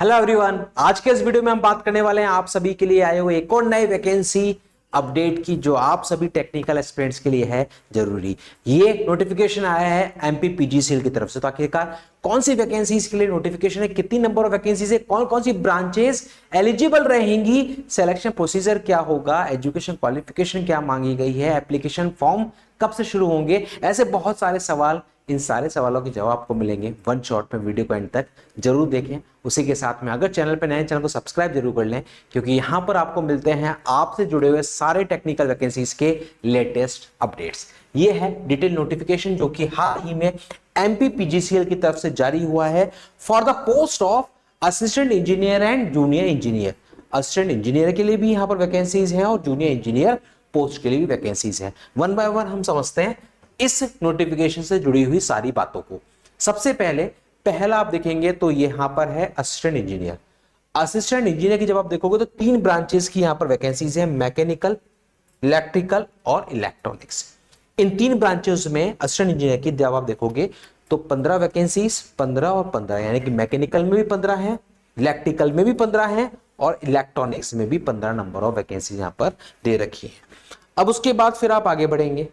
Hello everyone, आज के इस वीडियो में हम बात करने वाले हैं आप सभी के लिए आए हुए एक और नई वैकेंसी अपडेट की, जो आप सभी टेक्निकल एस्पिरेंट्स के लिए है जरूरी। ये नोटिफिकेशन आया है एमपी पीजीसीएल की तरफ से। तो आखिरकार कौन सी वैकेंसीज के लिए नोटिफिकेशन है, कितनी नंबर ऑफ वैकेंसीज है, कौन कौन सी ब्रांचेस एलिजिबल रहेंगी, सिलेक्शन प्रोसीजर क्या होगा, एजुकेशन क्वालिफिकेशन क्या मांगी गई है, एप्लीकेशन फॉर्म कब से शुरू होंगे, ऐसे बहुत सारे सवाल। इन सारे सवालों के जवाब आपको मिलेंगे वन शॉट में। वीडियो को एंड तक जरूर देखें। उसी के साथ में अगर चैनल पर नए, चैनल को सब्सक्राइब जरूर कर लें, क्योंकि यहां पर आपको मिलते हैं आपसे जुड़े हुए सारे टेक्निकल वैकेंसीज के लेटेस्ट अपडेट्स। ये है डिटेल नोटिफिकेशन जो कि हाल ही में एमपी पीजीसीएल की तरफ से जारी हुआ है for the post of assistant engineer and junior engineer. Assistant engineer के लिए भी यहां पर वैकेंसीज हैं और जूनियर इंजीनियर पोस्ट के लिए भी वैकेंसीज हैं। वन बाय वन हम समझते हैं इस नोटिफिकेशन से जुड़ी हुई सारी बातों को। सबसे पहला आप देखेंगे तो यहां पर है असिस्टेंट इंजीनियर। असिस्टेंट इंजीनियर की जब आप देखोगे तो 3 ब्रांचेस की यहां पर वैकेंसीज है, मैकेनिकल, इलेक्ट्रिकल और इलेक्ट्रॉनिक्स। इन 3 ब्रांचेस में असिस्टेंट इंजीनियर की जब आप देखोगे तो 15 वैकेंसीज, 15 और 15, यानी कि मैकेनिकल में भी 15 है, इलेक्ट्रिकल में भी 15 है और इलेक्ट्रॉनिक्स में भी 15 नंबर ऑफ वैकेंसीज यहां पर दे रखी है। अब उसके बाद फिर आप आगे बढ़ेंगे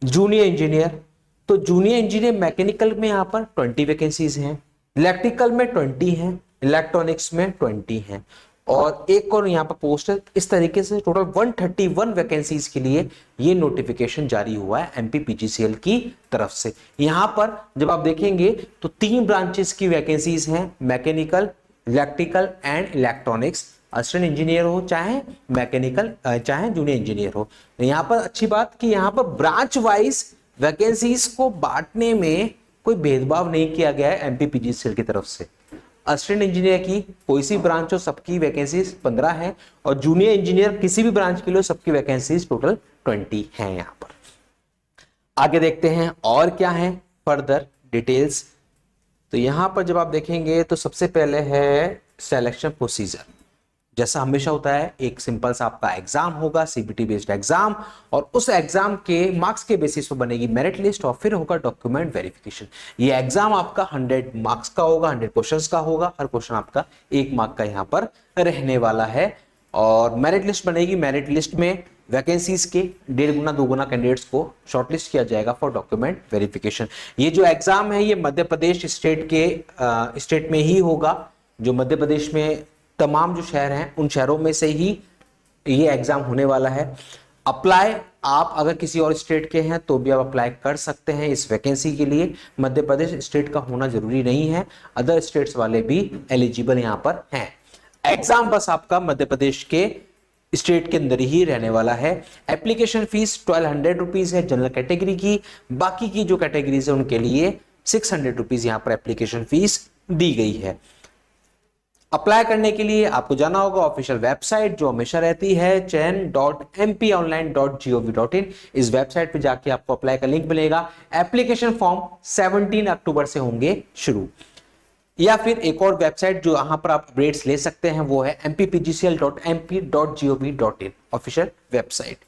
जूनियर इंजीनियर। तो जूनियर इंजीनियर मैकेनिकल में यहां पर 20 वैकेंसीज हैं, इलेक्ट्रिकल में 20 हैं, इलेक्ट्रॉनिक्स में 20 हैं और एक और यहां पर पोस्ट है। इस तरीके से टोटल 131 वैकेंसीज के लिए ये नोटिफिकेशन जारी हुआ है एमपी पीजीसीएल की तरफ से। यहां पर जब आप देखेंगे तो 3 ब्रांचेस की वैकेंसीज हैं, mechanical, electrical and electronics. Assistant engineer हो चाहे मैकेनिकल चाहे जूनियर इंजीनियर हो। तो यहां पर अच्छी बात कि यहां पर ब्रांच वाइज वैकेंसीज को बांटने में कोई भेदभाव नहीं किया गया है एमपी पीजीसीएल की तरफ से। असिस्टेंट इंजीनियर की कोई सी ब्रांच हो, सबकी वैकेंसीज 15 है और जूनियर इंजीनियर किसी भी ब्रांच के लिए सबकी वैकेंसीज टोटल 20 है। यहां पर आगे देखते हैं और क्या है फर्दर डिटेल्स। तो यहां पर जब आप देखेंगे तो सबसे पहले है सिलेक्शन प्रोसीजर। जैसा हमेशा होता है, एक सिंपल सा आपका एग्जाम होगा, सीबीटी बेस्ड एग्जाम, और उस एग्जाम के मार्क्स के बेसिस पर बनेगी मेरिट लिस्ट और फिर होगा डॉक्यूमेंट वेरिफिकेशन। ये एग्जाम आपका 100 मार्क्स का होगा, 100 क्वेश्चंस का होगा। हर क्वेश्चन आपका 1 मार्क का यहां पर रहने वाला है और मेरिट लिस्ट बनेगी। मेरिट लिस्ट में वैकेंसीज के 1.5 गुना 2 गुना कैंडिडेट्स को शॉर्टलिस्ट किया जाएगा फॉर डॉक्यूमेंट वेरिफिकेशन। ये जो एग्जाम है ये मध्य प्रदेश स्टेट में ही होगा। जो मध्य प्रदेश में तमाम जो शहर हैं उन शहरों में से ही ये एग्जाम होने वाला है। अप्लाई आप अगर किसी और स्टेट के हैं तो भी आप अप्लाई कर सकते हैं इस वैकेंसी के लिए। मध्य प्रदेश स्टेट का होना जरूरी नहीं है, अदर स्टेट्स वाले भी एलिजिबल यहां पर हैं। एग्जाम बस आपका मध्य प्रदेश के स्टेट के अंदर ही रहने वाला है। एप्लीकेशन फीस 1200 रुपीज है जनरल कैटेगरी की। बाकी की जो कैटेगरीज है उनके लिए 600 रुपीज यहां पर एप्लीकेशन फीस दी गई है। अप्लाई करने के लिए आपको जाना होगा ऑफिशियल वेबसाइट जो हमेशा रहती है chen.mponline.gov.in। इस वेबसाइट पे जाके आपको अप्लाई का लिंक मिलेगा। एप्लीकेशन फॉर्म 17 अक्टूबर से होंगे शुरू। या फिर एक और वेबसाइट जो यहां पर आप अपडेट्स ले सकते हैं वो है mppgcl.mp.gov.in ऑफिशियल वेबसाइट।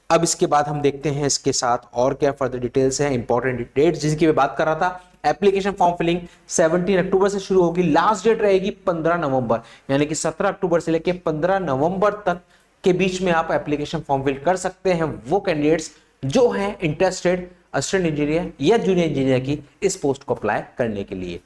अब इसके बाद हम देखते हैं इसके साथ और क्या फर्दर डिटेल्स हैं, इंपॉर्टेंट डेट्स जिसकी मैं बात कर रहा था। एप्लीकेशन फॉर्म फिलिंग 17 अक्टूबर से शुरू होगी, लास्ट डेट रहेगी 15 नवंबर, यानी कि 17 अक्टूबर से लेकर 15 नवंबर तक के बीच में आप एप्लीकेशन फॉर्म फिल कर सकते हैं। वो कैंडिडेट्स जो हैं इंटरेस्टेड असिस्टेंट इंजीनियर या जूनियर इंजीनियर की इस पोस्ट को अप्लाई करने के लिए।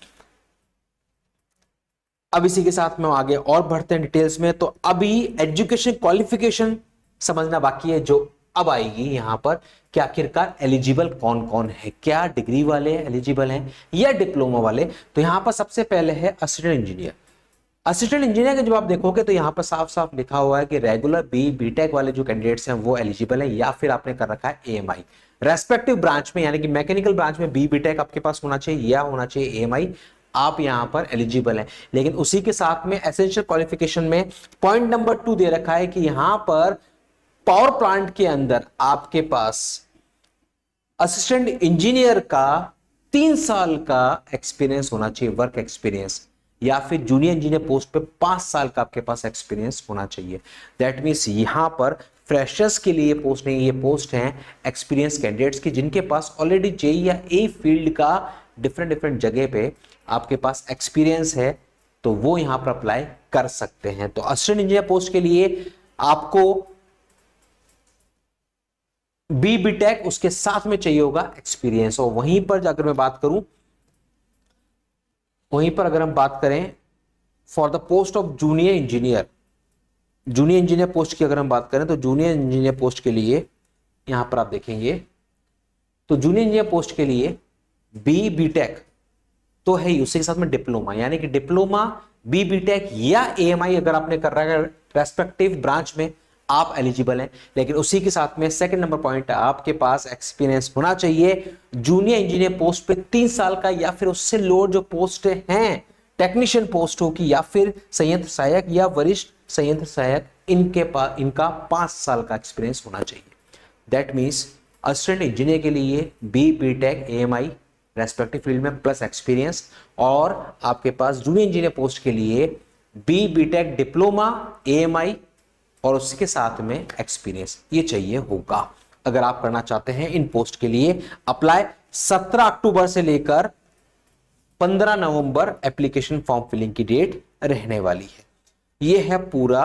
अब इसी के साथ में आगे और बढ़ते हैं डिटेल्स में। तो अभी एजुकेशन क्वालिफिकेशन समझना बाकी है जो अब आएगी यहां पर कि आखिरकार एलिजिबल कौन कौन है, क्या डिग्री वाले एलिजिबल हैं या डिप्लोमा वाले। तो यहां पर सबसे पहले है असिस्टेंट इंजीनियर। असिस्टेंट इंजीनियर के जब आप देखोगे तो यहां पर साफ साफ लिखा हुआ है कि रेगुलर बीटेक वाले जो कैंडिडेट्स हैं वो एलिजिबल हैं या फिर आपने कर रखा है एएमआई रेस्पेक्टिव ब्रांच में, यानी कि मैकेनिकल ब्रांच में बीटेक आपके पास होना चाहिए या होना चाहिए एएमआई, आप यहां पर एलिजिबल हैं। लेकिन उसी के साथ में एसेंशियल क्वालिफिकेशन में पॉइंट नंबर 2 दे रखा है कि यहां पर पावर प्लांट के अंदर आपके पास असिस्टेंट इंजीनियर का 3 साल का एक्सपीरियंस होना चाहिए, वर्क एक्सपीरियंस, या फिर जूनियर इंजीनियर पोस्ट पे 5 साल का आपके पास एक्सपीरियंस होना चाहिए। दैट मीन्स यहां पर फ्रेशर्स के लिए पोस्ट नहीं, ये पोस्ट हैं एक्सपीरियंस कैंडिडेट्स की जिनके पास ऑलरेडी जेई या ए फील्ड का डिफरेंट जगह पे आपके पास एक्सपीरियंस है तो वो यहां पर अप्लाई कर सकते हैं। तो असिस्टेंट इंजीनियर पोस्ट के लिए आपको बीटेक उसके साथ में चाहिए होगा एक्सपीरियंस। और वहीं पर अगर मैं बात करूं, वहीं पर अगर हम बात करें for the post of junior engineer post की अगर हम बात करें, तो जूनियर इंजीनियर पोस्ट के लिए यहां पर आप देखेंगे, तो जूनियर इंजीनियर पोस्ट के लिए बीटेक तो है ही, उसके साथ में डिप्लोमा, यानी कि डिप्लोमा बीटेक या एएमआई अगर आपने कर रहा है रेस्पेक्टिव ब्रांच में, आप एलिजिबल हैं। लेकिन उसी के साथ में सेकंड नंबर पॉइंट है, आपके पास एक्सपीरियंस होना चाहिए जूनियर इंजीनियर पोस्ट पे 3 साल का, या फिर उससे लोअर जो पोस्ट हैं, टेक्नीशियन पोस्ट हो की, या फिर संयंत्र सहायक या वरिष्ठ संयंत्र सहायक, इनका 5 साल का एक्सपीरियंस होना चाहिए। दैट मीन्स असिस्टेंट इंजीनियर के लिए बीटेक एएमआई रेस्पेक्टिव फील्ड में प्लस एक्सपीरियंस, और आपके पास जूनियर इंजीनियर पोस्ट के लिए बीटेक डिप्लोमा एएमआई और उसके साथ में एक्सपीरियंस ये चाहिए होगा अगर आप करना चाहते हैं इन पोस्ट के लिए अप्लाई। 17 अक्टूबर से लेकर 15 नवंबर एप्लीकेशन फॉर्म फिलिंग की डेट रहने वाली है। ये है पूरा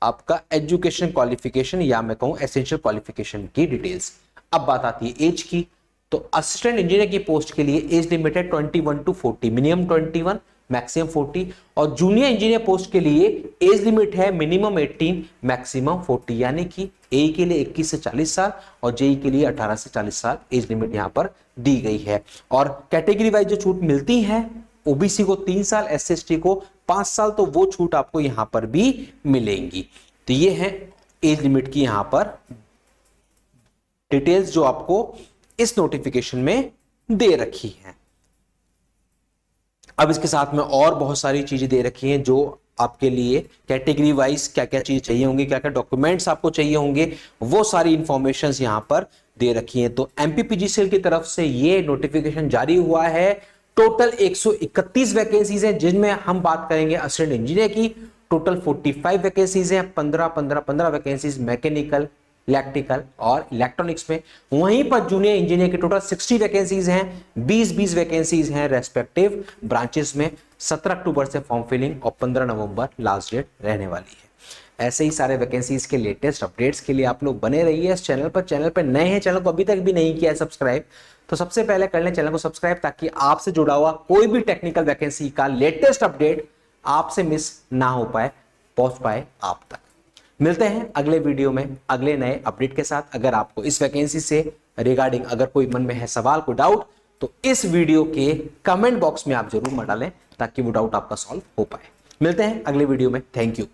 आपका एजुकेशन क्वालिफिकेशन, या मैं कहूं एसेंशियल क्वालिफिकेशन की डिटेल्स। अब बात आती है एज की, तो असिस्टेंट इंजीनियर की पोस्ट के लिए एज लिमिट है 21 to 40, मिनिमम 21 मैक्सिमम 40, और जूनियर इंजीनियर पोस्ट के लिए एज लिमिट है मिनिमम 18 मैक्सिमम 40, यानी कि ए के लिए 21 से 40 साल और जेई के लिए 18 से 40 साल एज लिमिट यहां पर दी गई है। और कैटेगरी वाइज जो छूट मिलती है, ओबीसी को 3 साल, एससी/एसटी को 5 साल, तो वो छूट आपको यहां पर भी मिलेंगी। तो ये है एज लिमिट की यहां पर डिटेल्स जो आपको इस नोटिफिकेशन में दे रखी है। अब इसके साथ में और बहुत सारी चीजें दे रखी हैं, जो आपके लिए कैटेगरी वाइज क्या क्या चीज चाहिए होंगी, क्या क्या डॉक्यूमेंट्स आपको चाहिए होंगे, वो सारी इंफॉर्मेशन यहां पर दे रखी हैं। तो एमपीपीजीसीएल की तरफ से ये नोटिफिकेशन जारी हुआ है। टोटल 131 वैकेंसीज हैं, जिनमें हम बात करेंगे असिस्टेंट इंजीनियर की टोटल 45 वैकेंसीज हैं, 15 वैकेंसीज मैकेनिकल, इलेक्ट्रिकल और इलेक्ट्रॉनिक्स में। वहीं पर जूनियर इंजीनियर की टोटल 60 वैकेंसीज हैं, 20 वैकेंसीज हैं रेस्पेक्टिव ब्रांचेस में। 17 अक्टूबर से फॉर्म फिलिंग और 15 नवंबर लास्ट डेट रहने वाली है। ऐसे ही सारे वैकेंसीज के लेटेस्ट अपडेट्स के लिए आप लोग बने रहिए इस चैनल पर। चैनल पर नए हैं, चैनल को अभी तक भी नहीं किया है सब्सक्राइब, तो सबसे पहले कर लें चैनल को सब्सक्राइब, ताकि आपसे जुड़ा हुआ कोई भी टेक्निकल वैकेंसी का लेटेस्ट अपडेट आपसे मिस ना हो पाए, पहुंच पाए आप तक। मिलते हैं अगले वीडियो में अगले नए अपडेट के साथ। अगर आपको इस वैकेंसी से रिगार्डिंग अगर कोई मन में है सवाल, कोई डाउट, तो इस वीडियो के कमेंट बॉक्स में आप जरूर डालें, ताकि वो डाउट आपका सॉल्व हो पाए। मिलते हैं अगले वीडियो में। Thank you.